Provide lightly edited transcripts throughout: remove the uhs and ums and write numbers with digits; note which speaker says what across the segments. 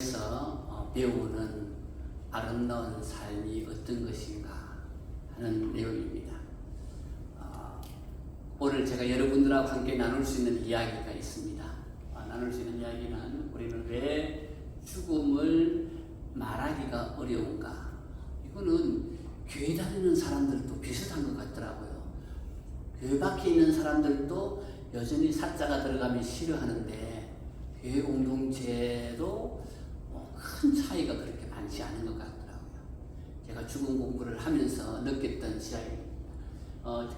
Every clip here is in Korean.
Speaker 1: 사랑에서 배우는 아름다운 삶이 어떤 것인가 하는 내용입니다. 오늘 제가 여러분들하고 함께 나눌 수 있는 이야기가 있습니다. 나눌 수 있는 이야기는 우리는 왜 죽음을 말하기가 어려운가? 이거는 교회 다니는 사람들도 비슷한 것 같더라고요. 교회 밖에 있는 사람들도 여전히 사자가 들어가면 싫어하는데 교회 공동체도 큰 차이가 그렇게 많지 않은 것 같더라고요. 제가 죽음 공부를 하면서 느꼈던 시야입니다.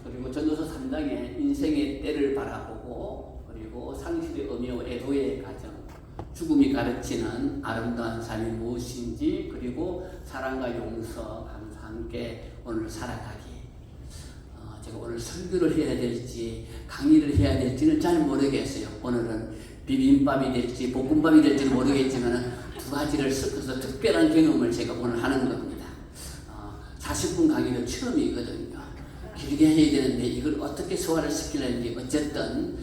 Speaker 1: 그리고 전도서 3장에 인생의 때를 바라보고 그리고 상실의 의미와 애도의 과정, 죽음이 가르치는 아름다운 삶이 무엇인지 그리고 사랑과 용서, 감사 함께 오늘 살아가기. 제가 오늘 설교를 해야 될지 강의를 해야 될지는 잘 모르겠어요. 오늘은 비빔밥이 될지 볶음밥이 될지는 모르겠지만 두 가지를 섞어서 특별한 경험을 제가 오늘 하는 겁니다. 40분 강의는 처음이거든요. 길게 해야 되는데 이걸 어떻게 소화를 시키려는지 어쨌든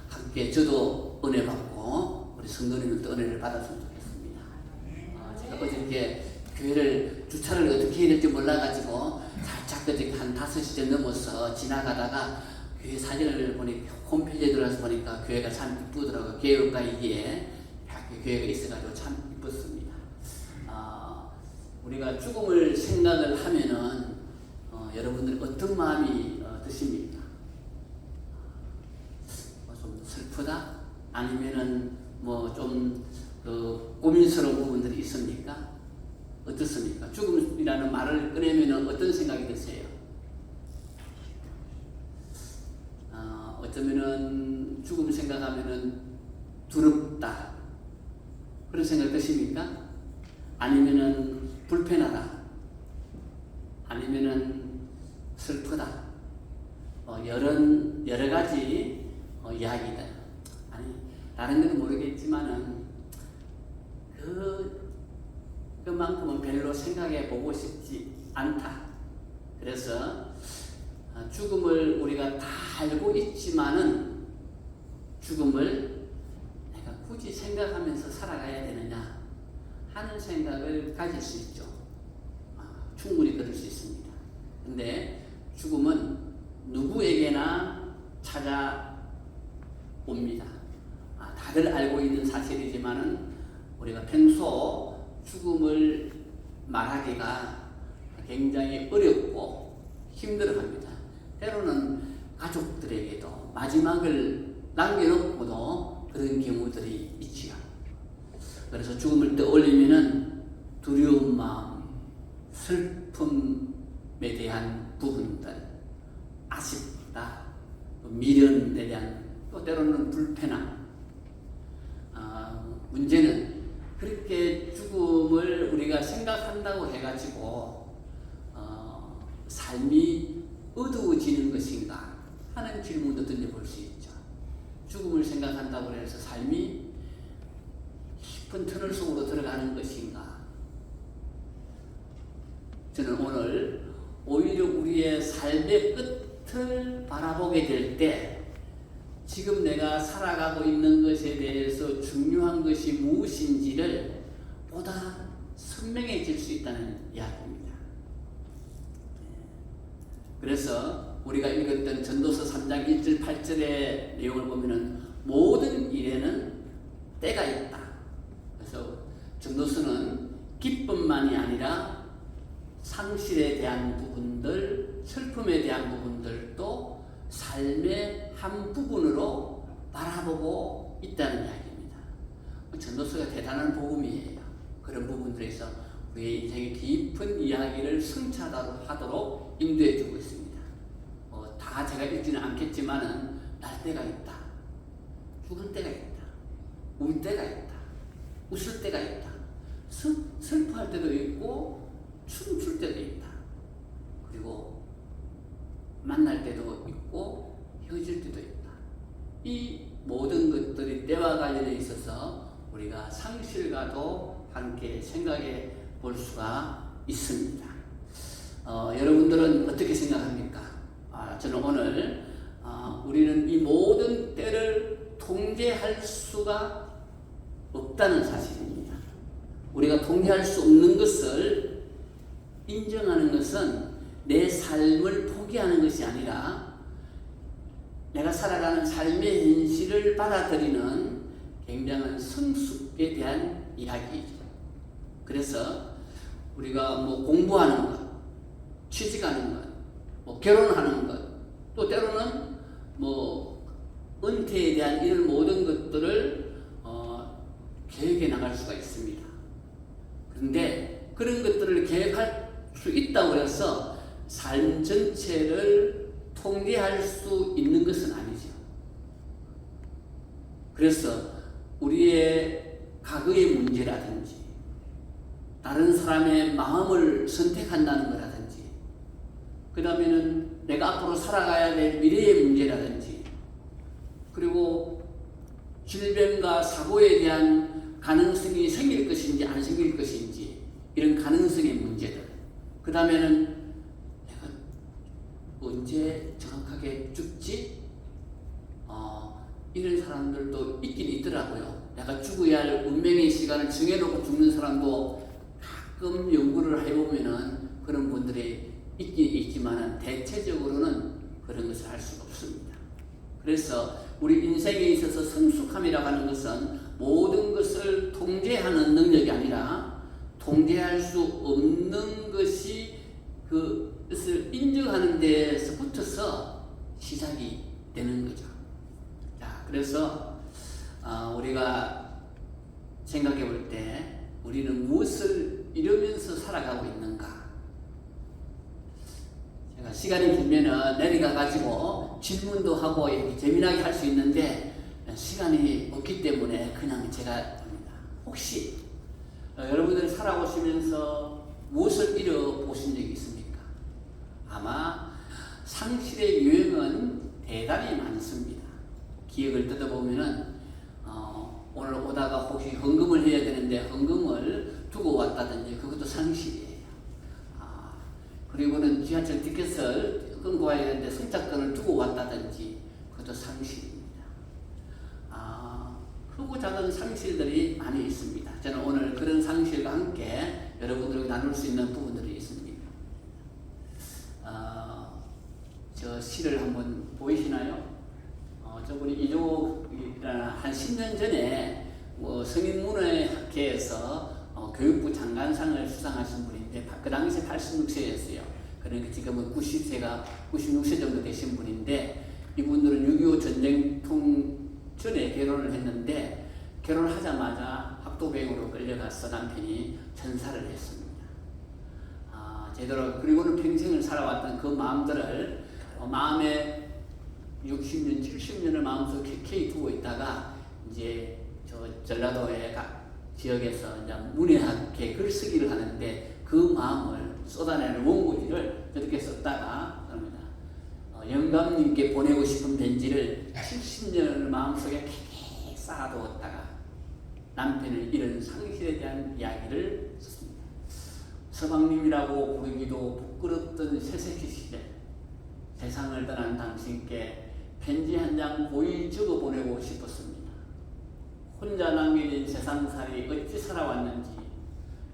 Speaker 1: 함께 저도 은혜 받고 우리 성도님들도 은혜를 받았으면 좋겠습니다. 제가 어저께 교회를 주차를 어떻게 해야 될지 몰라가지고 살짝 그저께 한 5시쯤 넘어서 지나가다가 교회 사진을 보니까 홈페이지에 들어가서 보니까 교회가 참 이쁘더라고요. 교회가 이게 교회가 있어가지고 참 이뻤습니다. 우리가 죽음을 생각을 하면은 여러분들 어떤 마음이 드십니까? 좀 슬프다? 아니면은 뭐 좀 고민스러운 부분들이 있습니까? 어떻습니까? 죽음이라는 말을 꺼내면은 어떤 생각이 드세요? 어쩌면은 죽음 생각하면은 두렵다 그런 생각 드십니까? 아니면은 불편하다 아니면은 슬프다 여러 가지 이야기들 아니 다른 건 모르겠지만은 그만큼은 별로 생각해 보고 싶지 않다. 그래서 죽음을 우리가 다 알고 있지만은 죽음을 내가 굳이 생각하면서 살아가야 되느냐 하는 생각을 가질 수 있죠. 충분히 그럴 수 있습니다. 근데 죽음은 누구에게나 찾아옵니다. 다들 알고 있는 사실이지만은 우리가 평소 죽음을 말하기가 굉장히 어렵고 힘들어합니다. 때로는 가족들에게도 마지막을 남겨놓고도 그런 경우들이 있지요. 그래서 죽음을 떠올리면은 두려운 마음, 슬픔에 대한 부분들, 아쉽다, 미련에 대한 또 때로는 불편함. 문제는 그렇게 죽음을 우리가 생각한다고 해가지고 삶이 어두워지는 것인가 하는 질문도 던져볼 수 있죠. 죽음을 생각한다고 해서 삶이 깊은 터널 속으로 들어가는 것인가. 저는 오늘 오히려 우리의 삶의 끝을 바라보게 될 때 지금 내가 살아가고 있는 것에 대해서 중요한 것이 무엇인지를 보다 선명해질 수 있다는 이야기입니다. 그래서 우리가 읽었던 전도서 3장 1절 8절의 내용을 보면은 모든 일에는 때가 있다. 그래서 전도서는 기쁨만이 아니라 상실에 대한 부분들, 슬픔에 대한 부분들도 삶의 한 부분으로 바라보고 있다는 이야기입니다. 전도서가 대단한 복음이에요. 그런 부분들에서 우리의 인생의 깊은 이야기를 성찰하도록 인도해주고 있습니다. 다 제가 읽지는 않겠지만은 날 때가 있다. 죽을 때가 있다. 울 때가 있다. 웃을 때가 있다. 슬퍼할 때도 있고 춤출 때도 있다. 그리고 만날 때도 있고 헤어질 때도 있다. 이 모든 것들이 때와 관련해 있어서 우리가 상실과도 함께 생각해 볼 수가 있습니다. 여러분들은 어떻게 생각합니까? 저는 오늘 우리는 이 모든 때를 통제할 수가 없다는 사실입니다. 통제할 수 없는 것을 인정하는 것은 내 삶을 포기하는 것이 아니라 내가 살아가는 삶의 현실을 받아들이는 굉장한 성숙에 대한 이야기이죠. 그래서 우리가 뭐 공부하는 것, 취직하는 것, 뭐 결혼하는 것, 또 때로는 뭐 은퇴에 대한 이런 모든 것들을 계획해 나갈 수가 있습니다. 그런데 그런 것들을 계획할 수 있다고 해서 삶 전체를 통제할 수 있는 것은 아니죠. 그래서 우리의 과거의 문제라든지 다른 사람의 마음을 선택한다는 거라든지 그 다음에는 내가 앞으로 살아가야 될 미래의 문제라든지 그리고 질병과 사고에 대한 가능성이 생길 것인지 안 생길 것인지 이런 가능성의 문제들 그 다음에는 내가 언제 정확하게 죽지? 이런 사람들도 있긴 있더라고요. 내가 죽어야 할 운명의 시간을 정해놓고 죽는 사람도 가끔 연구를 해보면은 그런 분들이 있긴 있지만은 대체적으로는 그런 것을 할 수가 없습니다. 그래서 우리 인생에 있어서 성숙함이라고 하는 것은 모든 것을 통제하는 능력이 아니라 통제할 수 없는 것이 그것을 인정하는 데서부터서 시작이 되는 거죠. 자, 그래서 우리가 생각해 볼 때 우리는 무엇을 이루면서 살아가고 있는가? 제가 시간이 길면은 내려가 가지고 질문도 하고 이렇게 재미나게 할 수 있는데 시간이 없기 때문에 그냥 제가 합니다. 혹시 여러분들 살아오시면서 무엇을 잃어보신 적이 있습니까? 아마 상실의 유형은 대단히 많습니다. 기억을 뜯어보면은 오늘 오다가 혹시 헌금을 해야 되는데 헌금을 두고 왔다든지 그것도 상실이에요. 그리고는 지하철 티켓을 끊고 와야 되는데 승차권을 두고 왔다든지 그것도 상실입니다. 크고 작은 상실들이 많이 있습니다. 저는 오늘 그런 상실과 함께 여러분들과 나눌 수 있는 부분들이 있습니다. 저 시를 한번 보이시나요? 저분이 이종욱이라는 한 10년 전에 성인문화학회에서 교육부 장관상을 수상하신 분인데 그 당시에 86세였어요. 그러니까 지금은 96세 정도 되신 분인데 이분들은 6.25 전쟁통 전에 결혼을 했는데 결혼하자마자 학도병으로 끌려가서 남편이 전사를 했습니다. 제대로 그리고는 평생을 살아왔던 그 마음들을 마음에 60년, 70년을 마음속에 캐이 두고 있다가 이제 저 전라도의 각 지역에서 이제 문예학회 글쓰기를 하는데 그 마음을 쏟아내는 원고지를 저렇게 썼다가 그럽니다. 영감님께 보내고 싶은 편지를 70년을 마음속에 캐캐 쌓아두었다가 남편을 잃은 상실에 대한 이야기를 썼습니다. 서방님이라고 부르기도 부끄럽던 새새끼 시절 세상을 떠난 당신께 편지 한 장 고이 적어 보내고 싶었습니다. 혼자 남겨진 세상살이 어찌 살아왔는지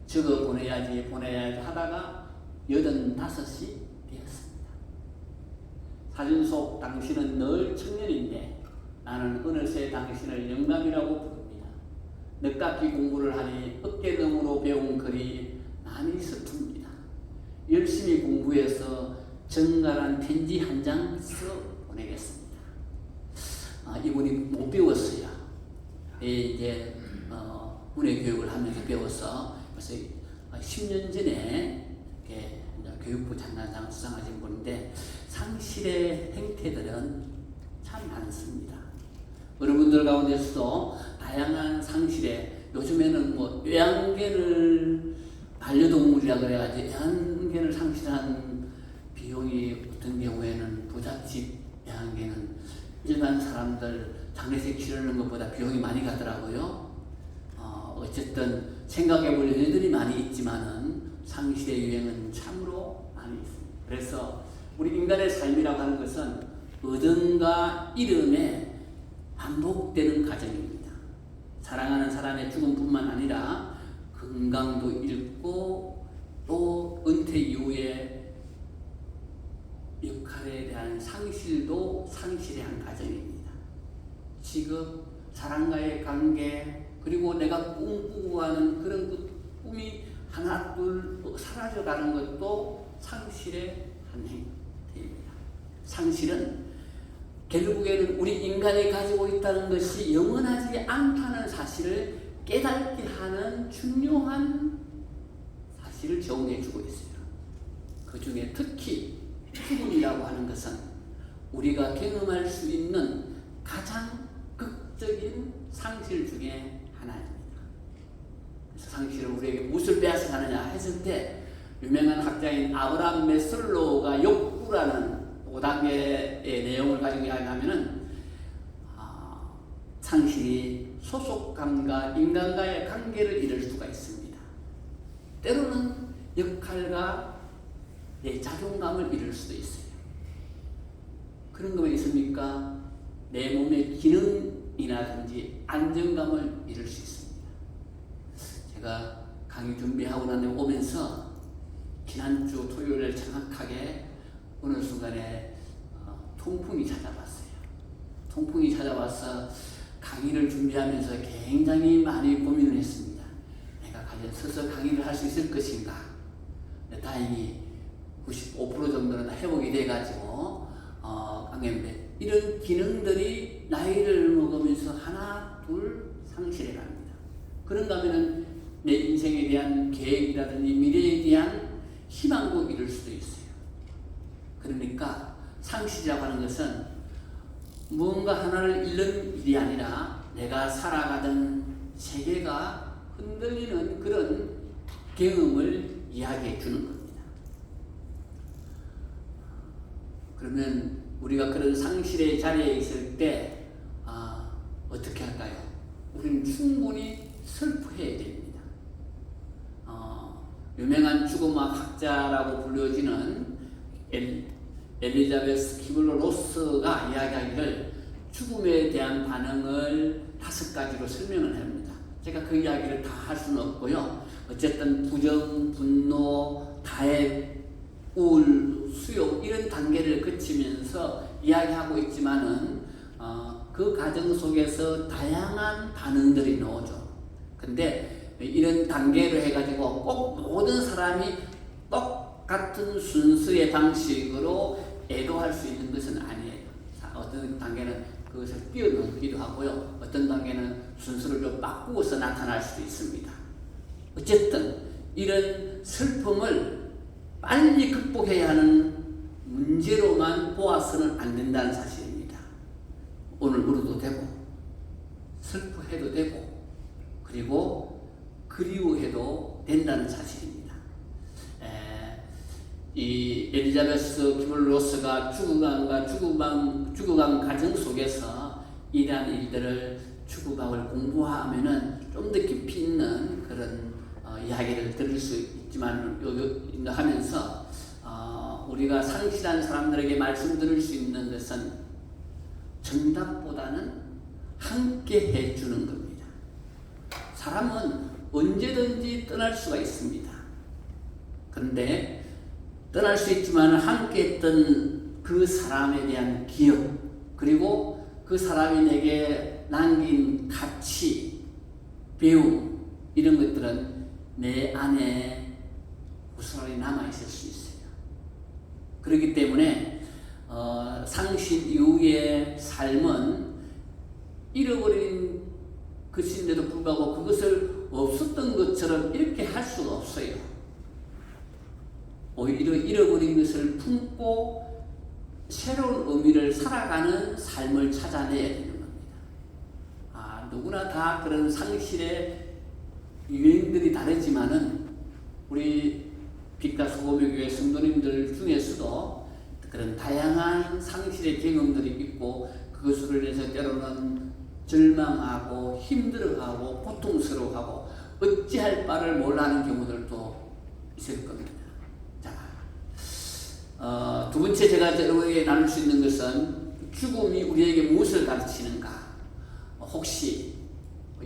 Speaker 1: 적어 보내야지 하다가 85이 되었습니다. 사진 속 당신은 늘 청년인데 나는 어느새 당신을 영감이라고 부릅니다. 늦깎이 공부를 하니 어깨너머로 배운 글이 많이 서툽니다. 열심히 공부해서 정갈한 편지 한 장 써 보내겠습니다. 이분이 못 배웠어요. 이제 문예 교육을 하면서 배워서 벌써 10년 전에 이렇게 교육부 장관상 수상하신 분인데 상실의 행태들은 참 많습니다. 여러분들 가운데서도 다양한 상실에 요즘에는 뭐 외양견을 반려동물이라 그래가지고 애완견을 상실한 비용이 어떤 경우에는 부잣집 애완견은 일반 사람들 장례식 치르는 것보다 비용이 많이 가더라고요. 어쨌든 생각해볼 일들이 많이 있지만은 상실의 유행은 참으로 많이 있습니다. 그래서 우리 인간의 삶이라고 하는 것은 얻음과 잃음에 반복되는 과정입니다. 사랑하는 사람의 죽음뿐만 아니라 건강도 잃고 또 은퇴 이후에 역할에 대한 상실도 상실의 한 과정입니다. 직업, 사람과의 관계, 그리고 내가 꿈꾸고 하는 그런 꿈이 하나 둘 사라져가는 것도 상실의 한 행태입니다. 상실은 결국에는 우리 인간이 가지고 있다는 것이 영원하지 않다는 사실을 깨닫게 하는 중요한 사실을 제공해주고 있어요. 그 중에 특히 죽음이라고 하는 것은 우리가 경험할 수 있는 가장 극적인 상실 중에 하나입니다. 그래서 상실은 우리에게 무엇을 빼앗아 가느냐 했을 때 유명한 학자인 아브라함 메슬로우가 욕구라는 5단계의 내용을 가지고 이야기하면은 상실이 소속감과 인간과의 관계를 잃을 수가 있습니다. 때로는 역할과 내 자존감을 잃을 수도 있어요. 그런 거면 있습니까? 내 몸의 기능이라든지 안정감을 잃을 수 있습니다. 제가 강의 준비하고 난 후에 오면서 지난주 토요일에 정확하게 어느 순간에 통풍이 찾아왔어요. 통풍이 찾아와서 강의를 준비하면서 굉장히 많이 고민을 했습니다. 내가 과연 서서 강의를 할 수 있을 것인가? 다행히 95% 정도는 회복이 돼가지고 강의인데 이런 기능들이 나이를 먹으면서 하나 둘 상실해 갑니다. 그런가 하면은 내 인생에 대한 계획이라든지 미래에 대한 희망도 잃을 수도 있어요. 그러니까 상실이라고 하는 것은 무언가 하나를 잃는 일이 아니라 내가 살아가던 세계가 흔들리는 그런 경험을 이야기해 주는 겁니다. 그러면 우리가 그런 상실의 자리에 있을 때 어떻게 할까요? 우리는 충분히 슬퍼해야 됩니다. 유명한 죽음학 학자라고 불려지는 엘리자베스 키블러 로스가 이야기하기를 죽음에 대한 반응을 5가지로 설명을 합니다. 제가 그 이야기를 다 할 수는 없고요. 어쨌든 부정, 분노, 다해, 우울, 수욕 이런 단계를 거치면서 이야기하고 있지만은 그 과정 속에서 다양한 반응들이 나오죠. 근데 이런 단계로 해가지고 꼭 모든 사람이 똑같은 순서의 방식으로 애도할 수 있는 것은 아니에요. 어떤 단계는 그것을 뛰어넘기도 하고요. 어떤 단계는 순서를 좀 바꾸어서 나타날 수도 있습니다. 어쨌든 이런 슬픔을 빨리 극복해야 하는 문제로만 보아서는 안 된다는 사실입니다. 오늘 울어도 되고 슬퍼해도 되고 그리고 그리워해도 된다는 사실입니다. 이 엘리자베스 키블로스가 죽어간 과정 속에서 이러한 일들을 죽어감을 공부하면은 좀 더 깊이 있는 그런 이야기를 들을 수 있지만 하면서 우리가 상실한 사람들에게 말씀 드릴 수 있는 것은 정답보다는 함께 해주는 겁니다. 사람은 언제든지 떠날 수가 있습니다. 그런데 떠날 수 있지만 함께 했던 그 사람에 대한 기억 그리고 그 사람이 내게 남긴 가치, 배움 이런 것들은 내 안에 고스란히 남아있을 수 있어요. 그렇기 때문에 상실 이후의 삶은 잃어버린 것인데도 불구하고 그것을 없었던 것처럼 이렇게 할 수가 없어요. 오히려 잃어버린 것을 품고 새로운 의미를 살아가는 삶을 찾아내야 되는 겁니다. 누구나 다 그런 상실의 유행들이 다르지만은 우리 빛과 소금의 교회 성도님들 중에서도 그런 다양한 상실의 경험들이 있고 그것으로 인해서 때로는 절망하고 힘들어하고 고통스러워하고 어찌할 바를 몰라하는 경우들도 있을 겁니다. 두 번째 제가 여러분에게 나눌 수 있는 것은 죽음이 우리에게 무엇을 가르치는가. 혹시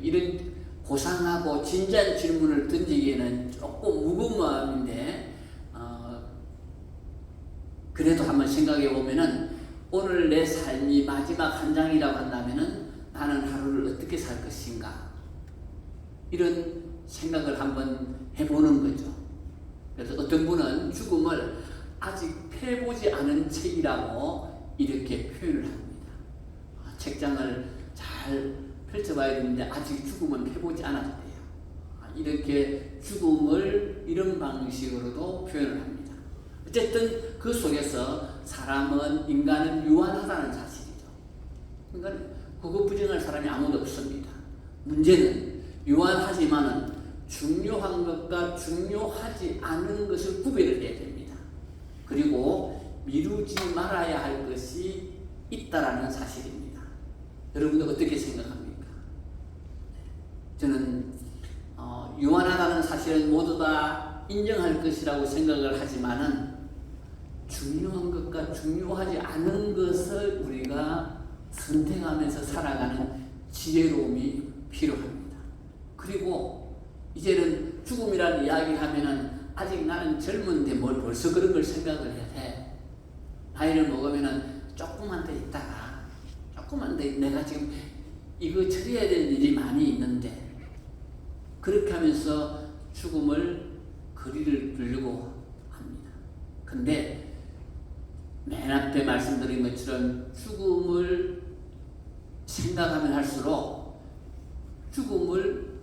Speaker 1: 이런 고상하고 진지한 질문을 던지기에는 조금 무거운 마음인데 그래도 한번 생각해 보면은 오늘 내 삶이 마지막 한 장이라고 한다면은 나는 하루를 어떻게 살 것인가 이런 생각을 한번 해보는 거죠. 그래서 어떤 분은 죽음을 아직 펴보지 않은 책이라고 이렇게 표현을 합니다. 책장을 잘 펼쳐봐야 되는데 아직 죽음은 펴보지 않았대요. 이렇게 죽음을 이런 방식으로도 표현을 합니다. 어쨌든 그 속에서 인간은 유한하다는 사실이죠. 인간은 그거 부정할 사람이 아무도 없습니다. 문제는 유한하지만은 중요한 것과 중요하지 않은 것을 구별을 해야 됩니다. 그리고 미루지 말아야 할 것이 있다라는 사실입니다. 여러분들 어떻게 생각합니까? 저는 유한하다는 사실은 모두 다 인정할 것이라고 생각을 하지만은 중요한 것과 중요하지 않은 것을 우리가 선택하면서 살아가는 지혜로움이 필요합니다. 그리고 이제는 죽음이라는 이야기를 하면은 아직 나는 젊은데 뭘 벌써 그런 걸 생각을 해. 나이를 먹으면은 조금만 더 있다가 조금만 더 내가 지금 이거 처리해야 될 일이 많이 있는데 그렇게 하면서 죽음을 거리를 두려고 합니다. 근데 맨 앞에 말씀드린 것처럼 죽음을 생각하면 할수록 죽음을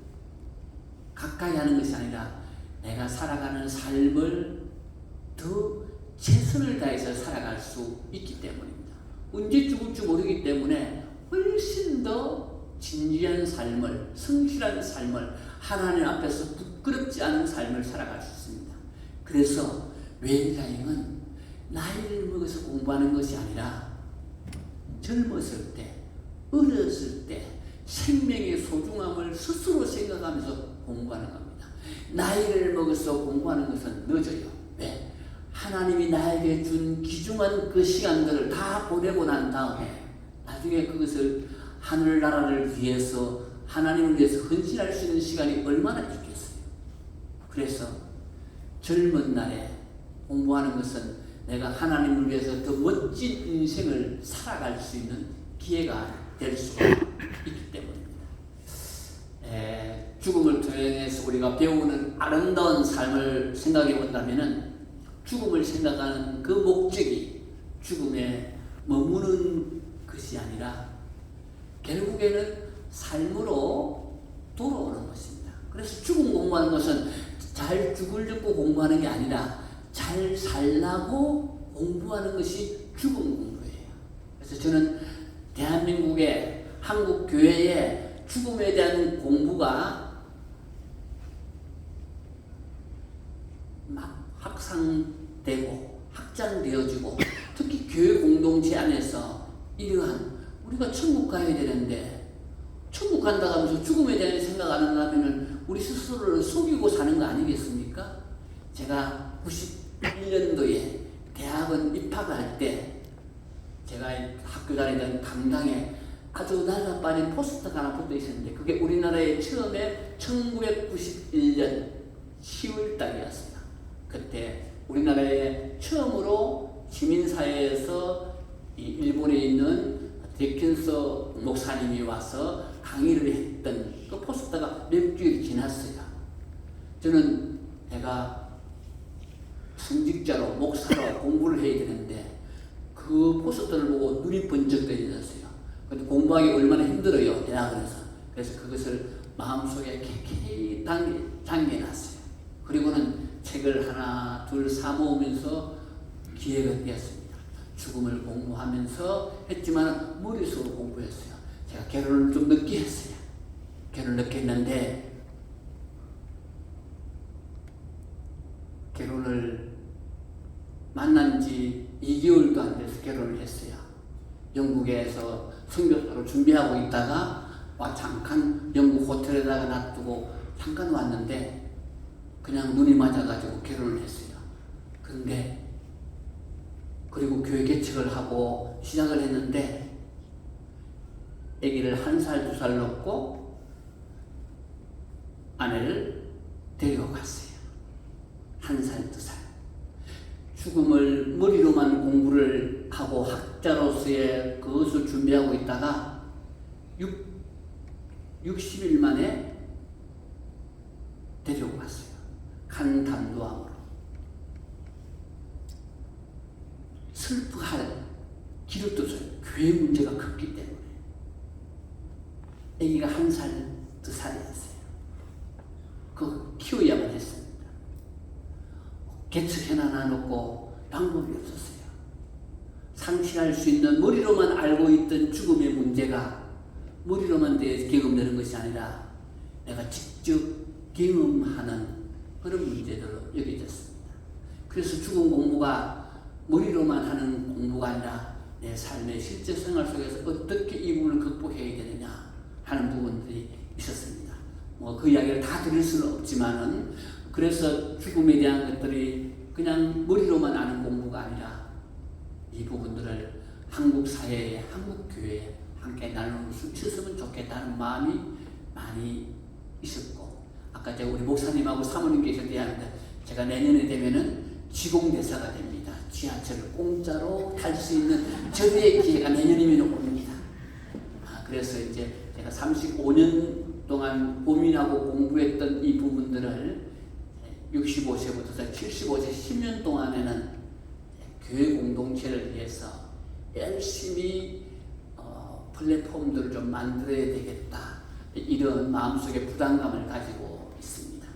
Speaker 1: 가까이 하는 것이 아니라 내가 살아가는 삶을 더 최선을 다해서 살아갈 수 있기 때문입니다. 언제 죽을지 모르기 때문에 훨씬 더 진지한 삶을, 성실한 삶을, 하나님 앞에서 부끄럽지 않은 삶을 살아갈 수 있습니다. 그래서 웰다잉은 나이를 먹어서 공부하는 것이 아니라 젊었을 때, 어렸을 때 생명의 소중함을 스스로 생각하면서 공부하는 겁니다. 나이를 먹어서 공부하는 것은 늦어요. 왜? 하나님이 나에게 준 귀중한 그 시간들을 다 보내고 난 다음에 나중에 그것을 하늘나라를 위해서 하나님을 위해서 헌신할 수 있는 시간이 얼마나 있겠어요. 그래서 젊은 날에 공부하는 것은 내가 하나님을 위해서 더 멋진 인생을 살아갈 수 있는 기회가 될 수가 있기 때문입니다. 죽음을 통해서 우리가 배우는 아름다운 삶을 생각해 본다면은 죽음을 생각하는 그 목적이 죽음에 머무는 것이 아니라 결국에는 삶으로 돌아오는 것입니다. 그래서 죽음 공부하는 것은 잘 죽으려고 공부하는 게 아니라 잘 살라고 공부하는 것이 죽음 공부예요. 그래서 저는 대한민국의 한국 교회의 죽음에 대한 공부가 막 확산되고 확장되어지고 특히 교회 공동체 안에서 이러한 우리가 천국 가야 되는데 천국 간다 하면서 죽음에 대한 생각 안 한다면 우리 스스로를 속이고 사는 거 아니겠습니까? 제가 91년도에 대학원 입학을 할 때 제가 학교 다니던 강당에 아주 날라빠진 포스터가 하나 붙어 있었는데 그게 우리나라에 처음에 1991년 10월 달이었어요. 그때 우리나라에 처음으로 시민사회에서 일본에 있는 데킨스 목사님이 와서 강의를 했던 그 포스터가 몇 주일이 지났어요. 저는 내가 성직자로 목사로 공부를 해야 되는데 그 포스터를 보고 눈이 번쩍 떠졌어요. 근데 공부하기 얼마나 힘들어요, 대학원에서. 그래서 그것을 마음속에 캐캐 당겨놨어요. 그리고는 책을 하나 둘 사모으면서 기회가 되었습니다. 죽음을 공부하면서 했지만 머릿속으로 공부했어요. 제가 결혼을 좀 늦게 했어요. 결혼을 늦게 했는데 결혼을 만난 지 2개월도 안 돼서 결혼을 했어요. 영국에서 선교사로 준비하고 있다가 잠깐 영국 호텔에다가 놔두고 잠깐 왔는데 그냥 눈이 맞아가지고 결혼을 했어요. 그런데 그리고 교회 개척을 하고 시작을 했는데 아기를 1살, 2살 낳고 아내를 데려갔어요. 1살, 2살. 죽음을 머리로만 공부를 하고 학자로서의 그것을 준비하고 있다가 60일 만에 데리고 갔어요. 간담도암으로. 슬프할 기력도 없어요. 교회 문제가 컸기 때문에. 아기가 1살, 2살이었어요. 그거 키워야만 했습니다. 개척해나 놔놓고 방법이 없었어요. 상실할 수 있는 머리로만 알고 있던 죽음의 문제가 머리로만 경험되는 것이 아니라 내가 직접 경험하는 그런 문제들로 여겨졌습니다. 그래서 죽음 공부가 머리로만 하는 공부가 아니라 내 삶의 실제 생활 속에서 어떻게 이 부분을 극복해야 되느냐 하는 부분들이 있었습니다. 그 이야기를 다 드릴 수는 없지만은 그래서 죽음에 대한 것들이 그냥 머리로만 아는 공부가 아니라 이 부분들을 한국 사회에, 한국 교회에 함께 나눌 수 있었으면 좋겠다는 마음이 많이 있었고, 아까 제가 우리 목사님하고 사모님께서 얘기하는데 제가 내년에 되면은 지공대사가 됩니다. 지하철을 공짜로 탈 수 있는 저의 기회가 내년이면 옵니다. 그래서 이제 제가 35년 동안 고민하고 공부했던 이 부분들을 65세부터 75세 10년 동안에는 교회 공동체를 위해서 열심히 플랫폼들을 좀 만들어야 되겠다, 이런 마음속에 부담감을 가지고 있습니다.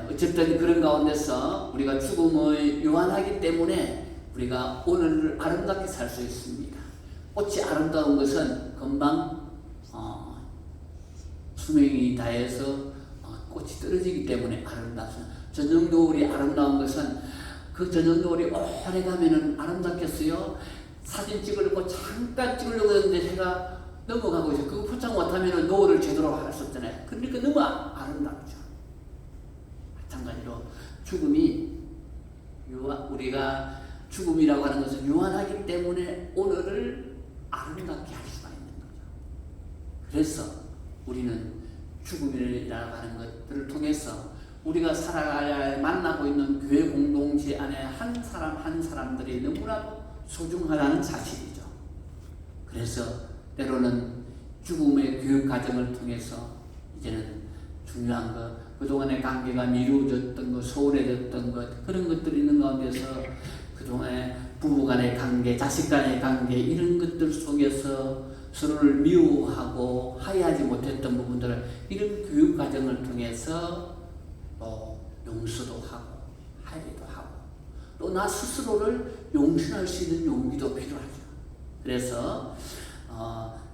Speaker 1: 어쨌든 그런 가운데서 우리가 죽음을 요한하기 때문에 우리가 오늘을 아름답게 살 수 있습니다. 꽃이 아름다운 것은 금방 수명이 다해서 꽃이 떨어지기 때문에 아름답습니다. 저녁노을이 아름다운 것은 그 저녁노을이 오래 가면은 아름답겠어요? 사진 찍으려고 잠깐 찍으려고 했는데 해가 넘어가고 있어요. 그거 포착 못하면 노을을 제대로 할 수 없잖아요. 그러니까 너무 아름답죠. 마찬가지로 죽음이 우리가 죽음이라고 하는 것은 유한하기 때문에 오늘을 아름답게 할 수가 있는 거죠. 그래서 우리는 죽음이라고 하는 것들을 통해서 우리가 살아가야 만나고 있는 교회 공동체 안에 한 사람 한 사람들이 너무나도 소중하다는 사실이죠. 그래서 때로는 죽음의 교육 과정을 통해서 이제는 중요한 것, 그동안의 관계가 미루어졌던 것, 소홀해졌던 것, 그런 것들이 있는 가운데서 그동안의 부부간의 관계, 자식간의 관계, 이런 것들 속에서 서로를 미워하고 화해하지 못했던 부분들을 이런 교육 과정을 통해서 또 용서도 하고 화해도 하고 또 나 스스로를 용서할 수 있는 용기도 필요하죠. 그래서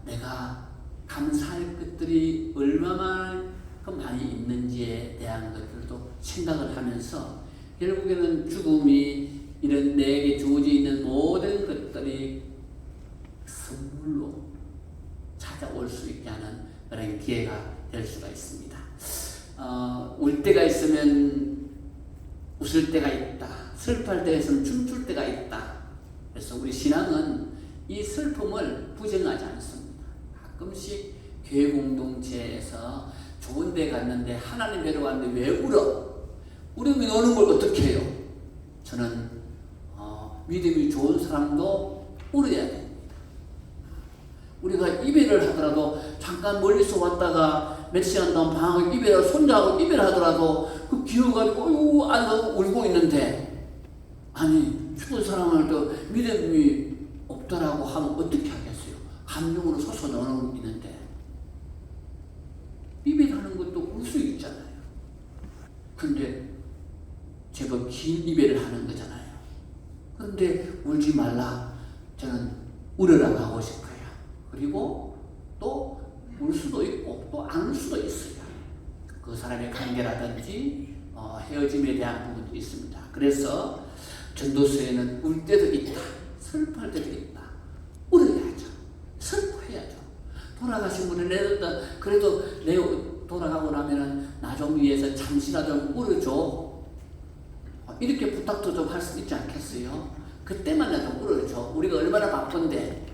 Speaker 1: 내가 감사할 것들이 얼마만큼 많이 있는지에 대한 것들도 생각을 하면서 결국에는 죽음이 이런 내게 주어져 있는 모든 것들이 선물로 찾아올 수 있게 하는 그런 기회가 될 수가 있습니다. 울 때가 있으면 웃을 때가 있다. 슬퍼할 때가 있으면 춤출 때가 있다. 그래서 우리 신앙은 이 슬픔을 부정하지 않습니다. 가끔씩 교회 공동체에서 좋은 데 갔는데 하나님 뵈러 갔는데 왜 울어? 울으면 오는 걸 어떻게 해요? 저는 믿음이 좋은 사람도 울어야 됩니다. 우리가 이별을 하더라도 잠깐 멀리서 왔다가 몇 시간 동안 방학을 손자하고 이별하더라도 그 기어가지고 울고 있는데, 아니 죽은 사람을 또 믿음이 없다라고 하면 어떻게 하겠어요? 감정으로 솟아나오는 있는데 이별하는 것도 울 수 있잖아요. 근데 제법 긴 이별을 하는 거잖아요. 그런데 울지 말라, 저는 울으라고 하고 싶어요. 그리고 또 울 수도 있고 또 안 울 수도 있어요. 그 사람의 관계라든지 헤어짐에 대한 부분도 있습니다. 그래서 전도서에는 울 때도 있다, 슬퍼할 때도 있다. 울어야죠. 슬퍼해야죠. 돌아가신 분은 그래도 내 돌아가고 나면은 나 좀 위해서 잠시라도 좀 울어줘. 이렇게 부탁도 좀 할 수 있지 않겠어요? 그때만이라도 울어줘. 우리가 얼마나 바쁜데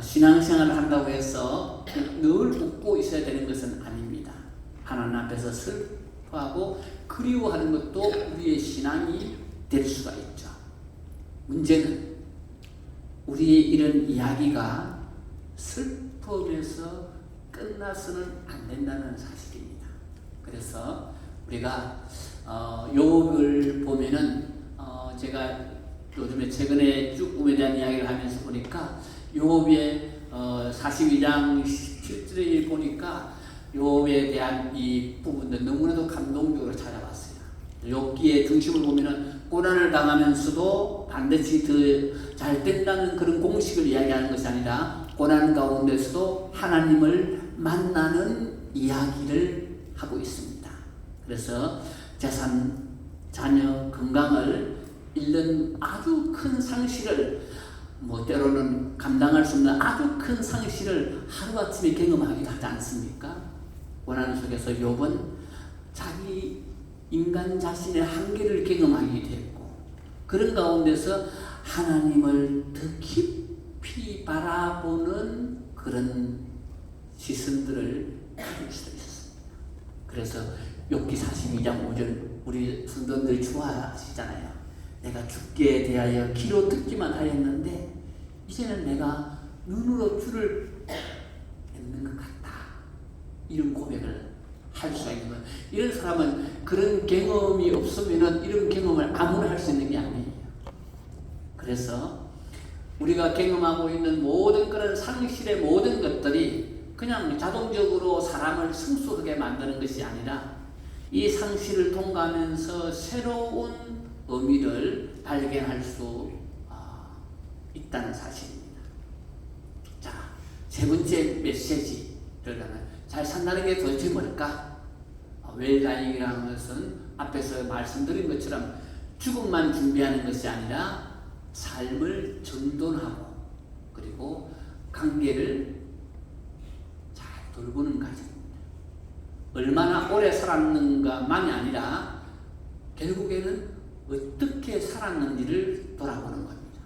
Speaker 1: 신앙생활을 한다고 해서 늘 웃고 있어야 되는 것은 아닙니다. 하나님 앞에서 슬퍼하고 그리워하는 것도 우리의 신앙이 될 수가 있죠. 문제는 우리의 이런 이야기가 슬픔에서 끝나서는 안 된다는 사실입니다. 그래서 우리가 욥을 보면은 제가 요즘에 최근에 죽음에 대한 이야기를 하면서 보니까 욥의 42장 17절에 보니까 욥에 대한 이 부분들 너무나도 감동적으로 찾아봤어요. 욥기의 중심을 보면은 고난을 당하면서도 반드시 더 잘 된다는 그런 공식을 이야기하는 것이 아니라 고난 가운데서도 하나님을 만나는 이야기를 하고 있습니다. 그래서 재산, 자녀, 건강을 잃는 아주 큰 상실을 때로는 감당할 수 없는 아주 큰 상실을 하루아침에 경험하기도 하지 않습니까? 고난 속에서 욥은 자기 인간 자신의 한계를 경험하게 됐고 그런 가운데서 하나님을 더 깊이 바라보는 그런 시선들을 가질 수 있었습니다. 그래서 욥기 42장 5절 우리 성도들이 좋아하시잖아요. 내가 죽게 대하여 귀로 듣기만 하였는데 이제는 내가 눈으로 주를 뵙는 것 같다. 이런 고백을 할 수가 있는 거예요. 이런 사람은 그런 경험이 없으면 이런 경험을 아무나 할 수 있는 게 아니에요. 그래서 우리가 경험하고 있는 모든 그런 상실의 모든 것들이 그냥 자동적으로 사람을 성숙하게 만드는 것이 아니라 이 상실을 통과하면서 새로운 의미를 발견할 수 있다는 사실입니다. 자, 세 번째 메시지 들어가면 잘 산다는 게 도대체 뭘까? 웰다잉이라는 것은 앞에서 말씀드린 것처럼 죽음만 준비하는 것이 아니라 삶을 정돈하고 그리고 관계를 잘 돌보는 과정입니다. 얼마나 오래 살았는가만이 아니라 결국에는 어떻게 살았는지를 돌아보는 겁니다.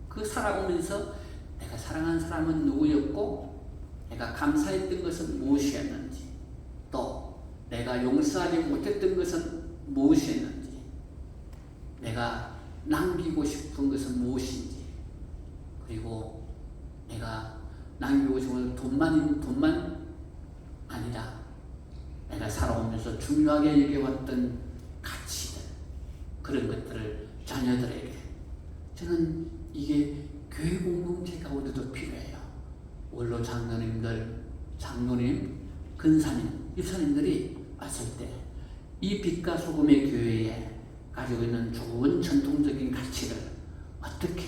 Speaker 1: 그 살아오면서 내가 사랑한 사람은 누구였고 내가 감사했던 것은 무엇이었는지 또 내가 용서하지 못했던 것은 무엇이었는지 내가 남기고 싶은 것은 무엇인지 그리고 내가 남기고 싶은 돈만 아니라 내가 살아오면서 중요하게 여겨왔던 가치들 그런 것들을 자녀들에게 저는 이게 교회 공동체 가운데도 필요해요. 원로 장로님들, 장로님, 근사님, 집사님들이 왔을 때 이 빛과 소금의 교회에 가지고 있는 좋은 전통적인 가치를 어떻게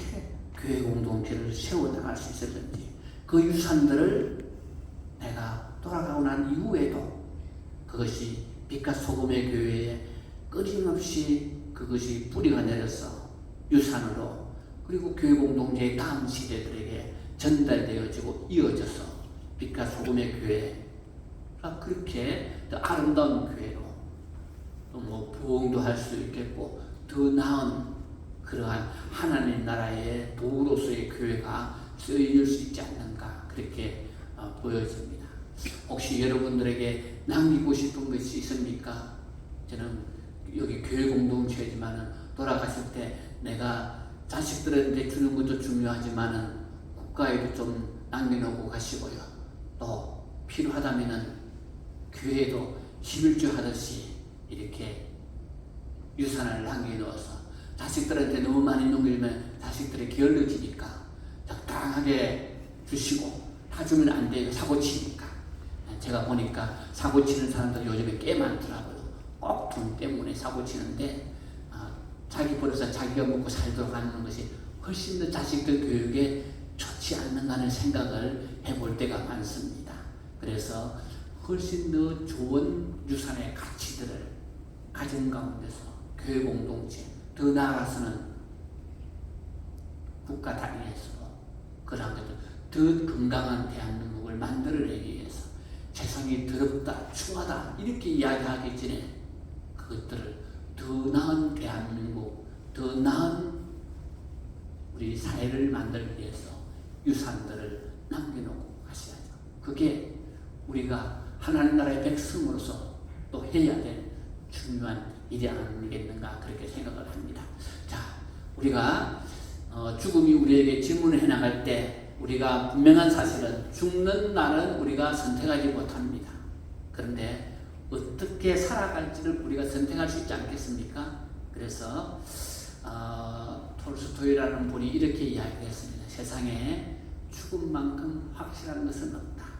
Speaker 1: 교회 공동체를 세워나갈 수 있을지 그 유산들을 내가 돌아가고 난 이후에도 그것이 빛과 소금의 교회에 끊임없이 그것이 뿌리가 내려서 유산으로 그리고 교회 공동체의 다음 시대들에게 전달되어지고 이어져서 빛과 소금의 교회가 그렇게 더 아름다운 교회로 또 부흥도 할 수 있겠고 더 나은 그러한 하나님 나라의 도구로서의 교회가 쓰일 수 있지 않는가 그렇게 보여집니다. 혹시 여러분들에게 남기고 싶은 것이 있습니까? 저는 여기 교회 공동체지만은 돌아가실 때 내가 자식들한테 주는 것도 중요하지만은 국가에도 좀 남겨놓고 가시고요. 또 필요하다면은 교회에도 11조 하듯이 이렇게 유산을 남겨놓아서 자식들한테 너무 많이 넘기면 자식들이 게을러지니까 적당하게 주시고 다 주면 안 돼요. 사고 치니까. 제가 보니까 사고 치는 사람들 요즘에 꽤 많더라고요. 꼭 돈 때문에 사고 치는데 자기 벌어서 자기가 먹고 살도록 하는 것이 훨씬 더 자식들 교육에 좋지 않는가 하는 생각을 해볼 때가 많습니다. 그래서 훨씬 더 좋은 유산의 가치들을 가정 가운데서 교회 공동체 더 나아가서는 국가 단위에서 그런 것들 더 건강한 대한민국을 만들어내기 위해서 세상이 더럽다 추하다 이렇게 이야기하기 전에 그것들을 더 나은 대한민국 더 나은 우리 사회를 만들기 위해서 유산들을 남겨놓고 가셔야죠. 그게 우리가 하나님 나라의 백성으로서 또 해야 될 중요한 일이 아니겠는가 그렇게 생각을 합니다. 자, 우리가 죽음이 우리에게 질문을 해나갈 때 우리가 분명한 사실은 죽는 날은 우리가 선택하지 못합니다. 그런데 어떻게 살아갈지를 우리가 선택할 수 있지 않겠습니까? 그래서 톨스토이라는 분이 이렇게 이야기했습니다. 세상에 죽음만큼 확실한 것은 없다.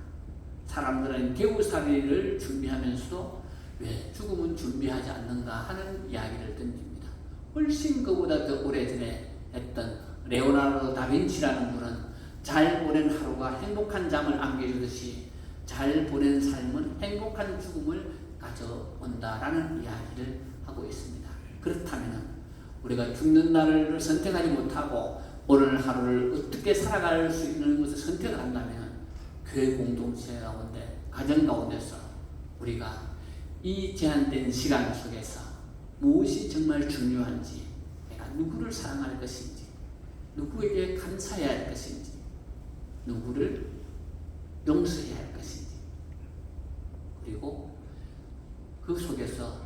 Speaker 1: 사람들은 개우살이를 준비하면서도 왜 죽음은 준비하지 않는가 하는 이야기를 던집니다. 훨씬 그보다 더 오래전에 했던 레오나르도 다빈치라는 분은 잘 보낸 하루가 행복한 잠을 안겨주듯이 잘 보낸 삶은 행복한 죽음을 가져온다라는 이야기를 하고 있습니다. 그렇다면 우리가 죽는 날을 선택하지 못하고 오늘 하루를 어떻게 살아갈 수 있는 것을 선택을 한다면 교회 공동체 가운데, 가정 가운데서 우리가 이 제한된 시간 속에서 무엇이 정말 중요한지, 내가 누구를 사랑할 것인지, 누구에게 감사해야 할 것인지, 누구를 용서해야 할 것인지, 그리고 그 속에서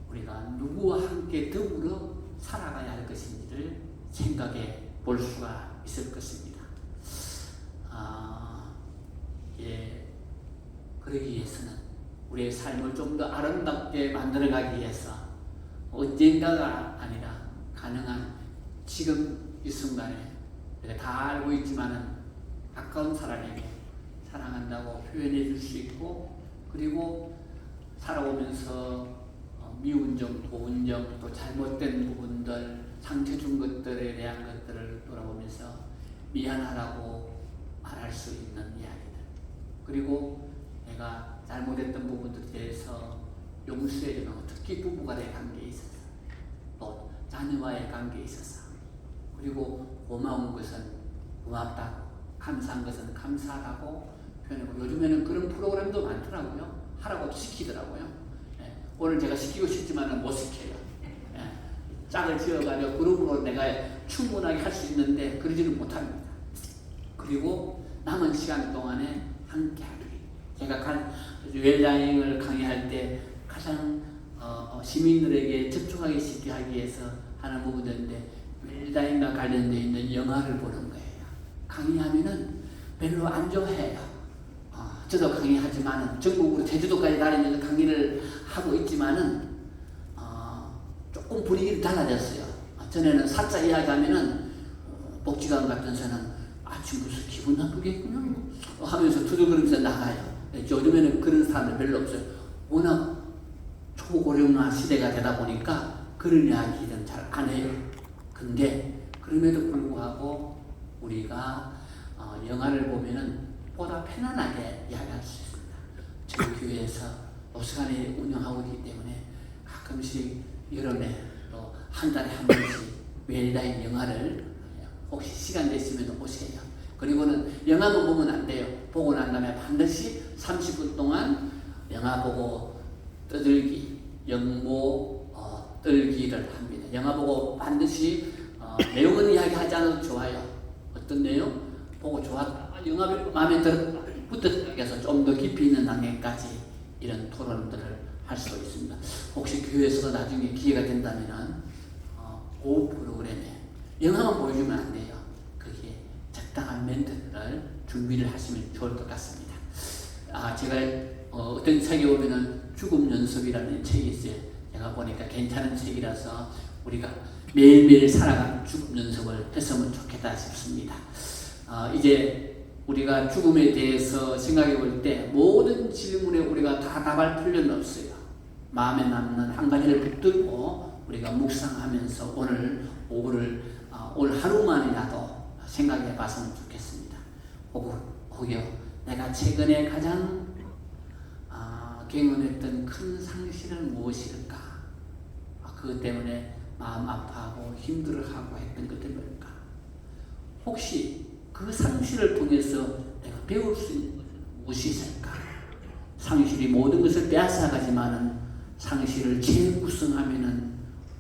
Speaker 1: 우리가 누구와 함께 더불어 살아가야 할 것인지를 생각해 볼 수가 있을 것입니다. 그러기 위해서는 우리의 삶을 좀 더 아름답게 만들어가기 위해서 언젠가가 아니라 가능한 지금 이 순간에 내가 다 알고 있지만은 가까운 사람에게 사랑한다고 표현해 줄 수 있고, 그리고 살아오면서 미운 점, 고운 점, 또 잘못된 부분들, 상처 준 것들에 대한 것들을 돌아보면서 미안하다고 말할 수 있는 이야기들, 그리고 내가 잘못했던 부분들에 대해서 용서해주는, 특히 부부간의 관계에 있어서, 또 자녀와의 관계에 있어서, 그리고 고마운 것은 고맙다고, 감사한 것은 감사하다고 표현하고, 요즘에는 그런 프로그램도 많더라고요. 하라고 시키더라고요. 오늘 제가 시키고 싶지만은 못 시켜요. 짝을 지어가지고 그룹으로 내가 충분하게 할 수 있는데 그러지는 못합니다. 그리고 남은 시간 동안에 함께하기. 제가 웰다잉을 강의할 때 가장 시민들에게 접촉하기 쉽게 하기 위해서 하는 부분인데, 웰다잉과 관련되어 있는 영화를 보는 거예요. 강의하면은 별로 안 좋아해요. 저도 강의하지만은 전국으로 제주도까지 다니면서 강의를 하고 있지만은 조금 분위기가 달라졌어요. 전에는 사자 이야기하면은 복지관 같은 데서는 아침부터 기분 나쁘겠군요 하면서 두들거리면서 나가요. 요즘에는 그런 사람들 별로 없어요. 워낙 초고령화 시대가 되다 보니까 그런 이야기는 잘 안 해요. 근데 그럼에도 불구하고 우리가 영화를 보면은 보다 편안하게 이야기할 수 있습니다. 저희 교회에서 노숙관이 운영하고 있기 때문에 가끔씩 여름에 또 한 달에 한 번씩 웰다잉 영화를 혹시 시간 되시면 오세요. 그리고는 영화만 보면 안 돼요. 보고 난 다음에 반드시 30분 동안 영화 보고 떠들기, 영모 떨기를 합니다. 영화 보고 반드시 내용은 이야기하지 않아도 좋아요. 어떤 내용? 보고 좋았다. 영화 마음에 붙었다 해서 좀 더 깊이 있는 단계까지 이런 토론들을 할 수 있습니다. 혹시 교회에서 나중에 기회가 된다면 그 프로그램에 영화만 보여주면 안 돼요. 거기에 적당한 멘트를 준비를 하시면 좋을 것 같습니다. 제가 어떤 책에 보면은 죽음 연습이라는 책이 있어요. 제가 보니까 괜찮은 책이라서 우리가 매일매일 살아가는 죽음 연습을 했으면 좋겠다 싶습니다. 이제 우리가 죽음에 대해서 생각해 볼 때 모든 질문에 우리가 다 답할 필요는 없어요. 마음에 남는 한 가지를 붙들고 우리가 묵상하면서 오늘 오후를 오늘 하루만이라도 생각해 봤으면 좋겠습니다. 혹여 내가 최근에 가장 경험했던 큰 상실은 무엇일까? 그것 때문에 마음 아파하고 힘들어하고 했던 것들 뭘까? 혹시 그 상실을 통해서 내가 배울 수 있는 것은 무엇이 있을까? 상실이 모든 것을 빼앗아가지만은 상실을 재구성하면은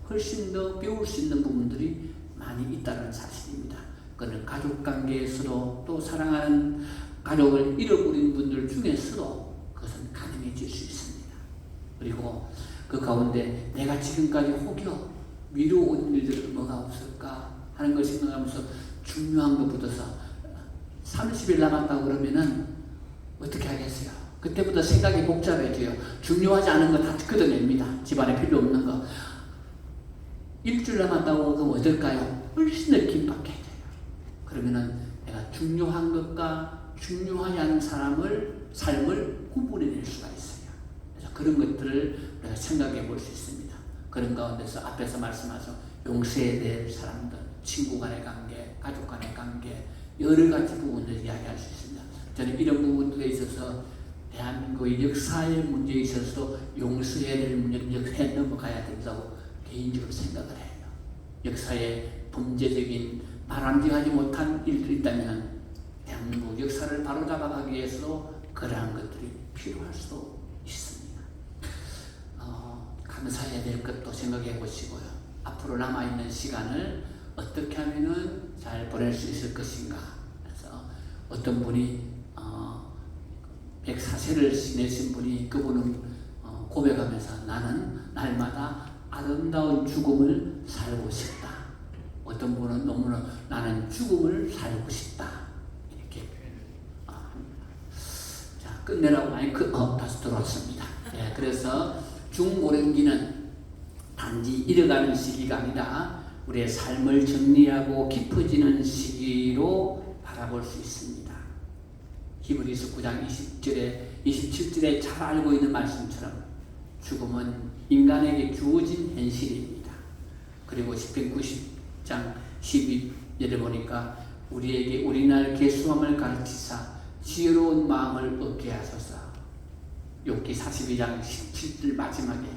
Speaker 1: 훨씬 더 배울 수 있는 부분들이 많이 있다는 사실입니다. 그는 가족 관계에서도 또 사랑하는 가족을 잃어버린 분들 중에서도 그것은 가능합니다. 분명해질 수 있습니다. 그리고 그 가운데 내가 지금까지 혹여 미루어 일들은 뭐가 없을까 하는 걸 생각하면서 중요한 것부터서 30일 남았다고 그러면은 어떻게 하겠어요? 그때부터 생각이 복잡해져요. 중요하지 않은 거 다 걷어냅니다. 집안에 필요 없는 거. 일주일 남았다고 그러면 어떨까요? 훨씬 더 긴박해져요. 그러면은 내가 중요한 것과 중요하지 않은 삶을 구분해낼 수가 있어요. 그래서 그런 것들을 우리가 생각해 볼 수 있습니다. 그런 가운데서 앞에서 말씀하신 용서해야 될 사람들, 친구 간의 관계, 가족 간의 관계, 여러 가지 부분들을 이야기할 수 있습니다. 저는 이런 부분들에 있어서 대한민국의 역사의 문제에 있어서도 용서해야 될 문제를 해 넘어가야 된다고 개인적으로 생각을 해요. 역사의 범죄적인 바람직하지 못한 일들이 있다면 대한민국 역사를 바로잡아가기 위해서 그러한 것들이 필요할 수도 있습니다. 감사해야 될 것도 생각해 보시고요. 앞으로 남아있는 시간을 어떻게 하면 잘 보낼 수 있을 것인가. 그래서 어떤 분이 104세를 지내신 분이 그분은 고백하면서 나는 날마다 아름다운 죽음을 살고 싶다. 어떤 분은 너무나 나는 죽음을 살고 싶다. 이렇게 표현을 합니다. 자, 끝내라고 마이크 다시 들어왔습니다. 예, 그래서 중고령기는 단지 잃어가는 시기가 아니라 우리의 삶을 정리하고 깊어지는 시기로 바라볼 수 있습니다. 히브리서 9장 27절에 잘 알고 있는 말씀처럼 죽음은 인간에게 주어진 현실입니다. 그리고 시편 90장 12절에 보니까 우리에게 우리날 계수함을 가르치사 지혜로운 마음을 얻게 하소서. 욥기 42장 17절 마지막에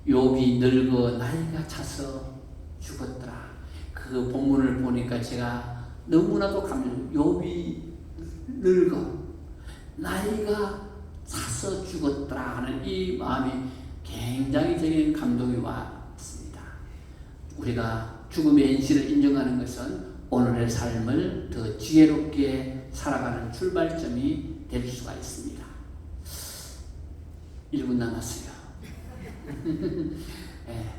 Speaker 1: 욥이 늙어 나이가 차서 죽었더라. 그 본문을 보니까 제가 너무나도 욥이 늙어 나이가 차서 죽었더라 하는 이 마음이 굉장히 제게 감동이 왔습니다. 우리가 죽음의 현실을 인정하는 것은 오늘의 삶을 더 지혜롭게 살아가는 출발점이 될 수가 있습니다. 1분 남았어요. 네,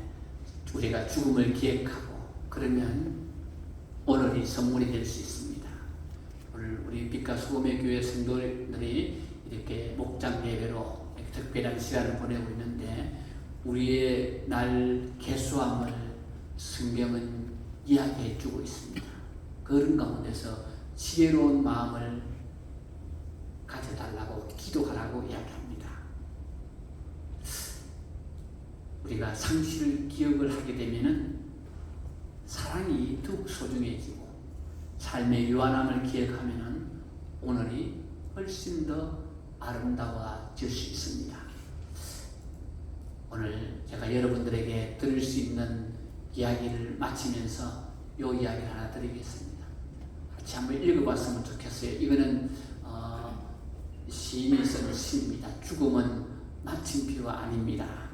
Speaker 1: 우리가 죽음을 기획하고 그러면 오늘이 선물이 될 수 있습니다. 오늘 우리 빛과 소금의 교회 성도들이 이렇게 목장 예배로 특별한 시간을 보내고 있는데 우리의 날 개수함을 성경은 이야기해 주고 있습니다. 그런 가운데서 지혜로운 마음을 가져달라고 기도하라고 이야기합니다. 우리가 상실을 기억을 하게 되면은 사랑이 더욱 소중해지고 삶의 유한함을 기억하면은 오늘이 훨씬 더 아름다워질 수 있습니다. 오늘 제가 여러분들에게 들을 수 있는 이야기를 마치면서 이 이야기를 하나 드리겠습니다. 같이 한번 읽어봤으면 좋겠어요. 이거는 시인이 쓴 시입니다. 죽음은 마침표가 아닙니다.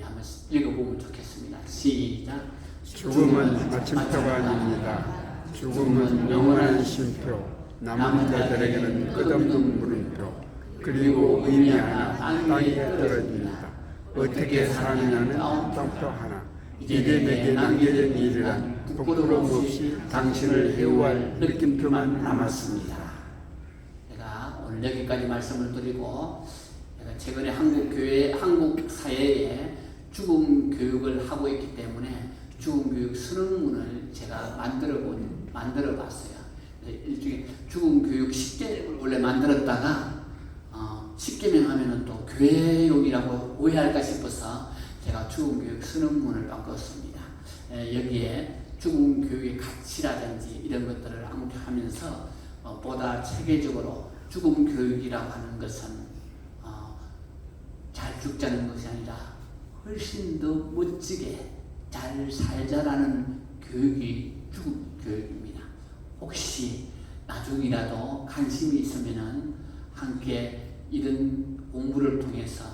Speaker 1: 한번 읽어보면 좋겠습니다. 시작.
Speaker 2: 죽음은 마침표가 아닙니다. 죽음은 영원한 쉼표, 남은 자들에게는 끝없는 물음표, 그리고 의미 하나 땅에 떨어집니다. 어떻게 사느냐는 땅표 하나. 이제 내게 남겨진 일이란 부끄러움 없이 당신을 해오할 느낌표만 남았습니다.
Speaker 1: 제가 오늘 여기까지 말씀을 드리고 제가 최근에 한국 사회에 죽음 교육을 하고 있기 때문에 죽음 교육 선언문을 제가 만들어 봤어요. 일종의 죽음 교육 10개를 원래 만들었다가 10개명 하면은 또 교회용이라고 오해할까 싶어서 제가 죽음 교육 선언문을 바꿨습니다. 여기에 죽음 교육의 가치라든지 이런 것들을 암기하면서 보다 체계적으로 죽음 교육이라고 하는 것은 잘 죽자는 것이 아니라 훨씬 더 멋지게 잘 살자라는 교육이 죽음 교육입니다. 혹시 나중이라도 관심이 있으면은 함께 이런 공부를 통해서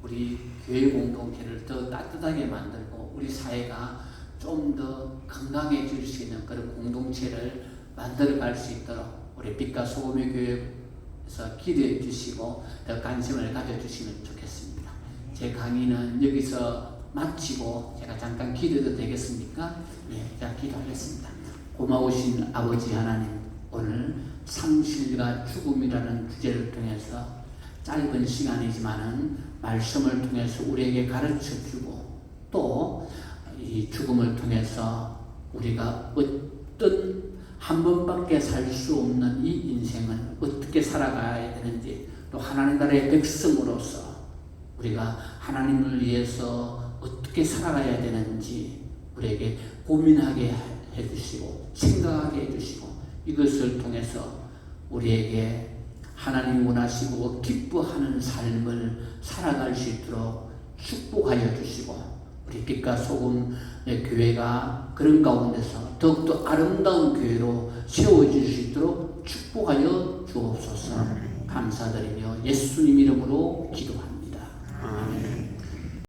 Speaker 1: 우리 교회 공동체를 더 따뜻하게 만들고 우리 사회가 좀 더 건강해질 수 있는 그런 공동체를 만들어 갈 수 있도록 우리 빛과 소금의 교회 그래서 기도해 주시고 더 관심을 가져주시면 좋겠습니다. 제 강의는 여기서 마치고 제가 잠깐 기도해도 되겠습니까? 예, 자 기도하겠습니다. 고마우신 아버지 하나님, 오늘 상실과 죽음이라는 주제를 통해서 짧은 시간이지만은 말씀을 통해서 우리에게 가르쳐주고 또 이 죽음을 통해서 우리가 어떤 한 번밖에 살 수 없는 이 인생을 어떻게 살아가야 되는지, 또 하나님 나라의 백성으로서 우리가 하나님을 위해서 어떻게 살아가야 되는지 우리에게 고민하게 해주시고 생각하게 해주시고, 이것을 통해서 우리에게 하나님 원하시고 기뻐하는 삶을 살아갈 수 있도록 축복하여 주시고, 우리 빛과 소금의 교회가 그런 가운데서 더욱더 아름다운 교회로 세워질 수 있도록 축복하여 주옵소서. 감사드리며 예수님 이름으로 기도합니다.
Speaker 2: 아멘.